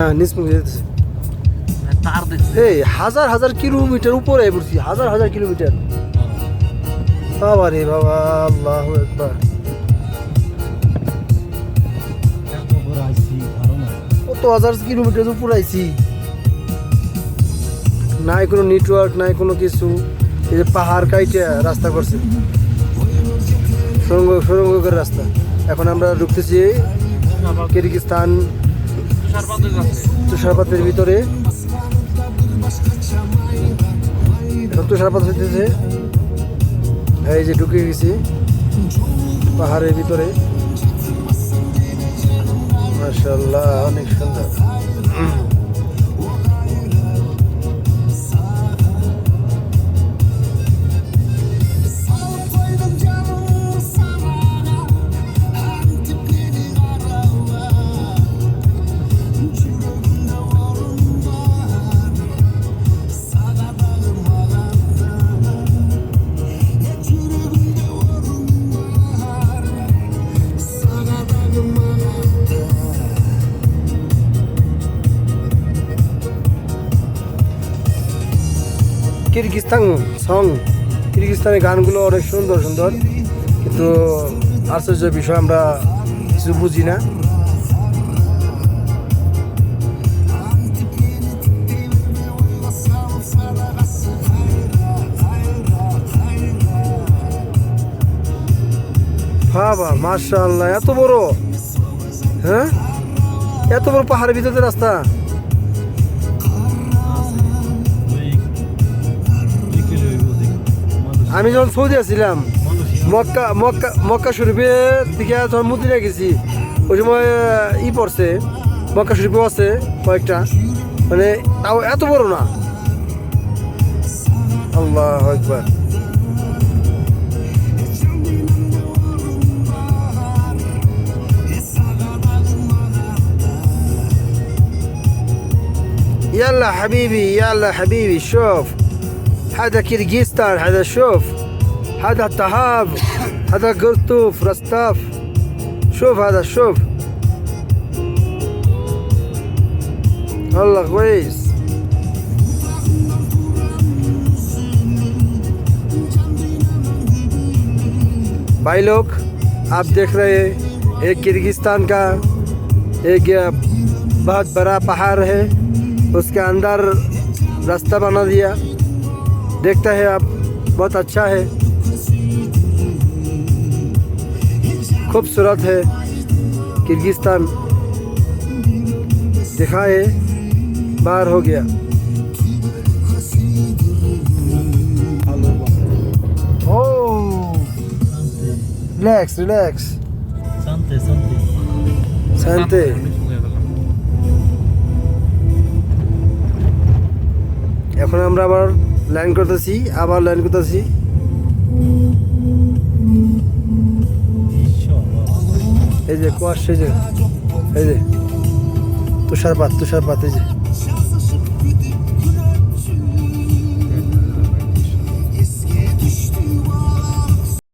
নিচমুখে যেতেছে এই হাজার হাজার কিলোমিটার উপরে পড়ছি, হাজার হাজার কিলোমিটার। বাবা রে বাবা, আল্লাহু আকবার। কত হাজার কিলোমিটার উপরে আইছি, নাই কোনো নেটওয়ার্ক, নাই কোনো কিছু। এই যে পাহাড় কাইটে রাস্তা করছে, সুরঙ্গের রাস্তা। এখন আমরা ঢুকতেছি কিরগিজস্তান তুষারপাতের ভিতরে। এখন তুষারপাত হইতেছে, এই যে ঢুকে গেছি পাহাড়ের ভিতরে। মাশাআল্লাহ, অনেক সুন্দর। কিরগিজস্তানের গানগুলো অনেক সুন্দর সুন্দর, কিন্তু আশ্চর্য বিষয় আমরা কিছু বুঝি না। বাবা মাশাআল্লাহ, এত বড়, হ্যাঁ এত বড় পাহাড়ের ভিতরে রাস্তা। আমি যখন সৌদি আছিলাম, মক্কা শরীফের দিকে যখন মদিনায় গেছি, ওই সময় পড়ছে মক্কা শরীফও আছে কয়েকটা, মানে তাও এত বড় না। আল্লাহু আকবার। يلا حبيبي يلا حبيبي شوف هذا كيرغيزستان، هذا شوف هذا الطهاب، هذا قرطوف رستاف، شوف هذا شوف والله كويس। भाई लोग आप देख रहे हैं एक किर्गिस्तान का एक बहुत बड़ा पहाड़ है, उसके अंदर रास्ता बना दिया, देखता है आप, बहुत अच्छा है, खूबसूरत है किर्गिस्तान। देखा है, बाहर हो गया। ओ रिलैक्स रिलैक्स, शांति। এখন আমরা আবার ল্যান্ড করতেছি, এই যে কুয়াশা, এই যে তুষারপাত, এই যে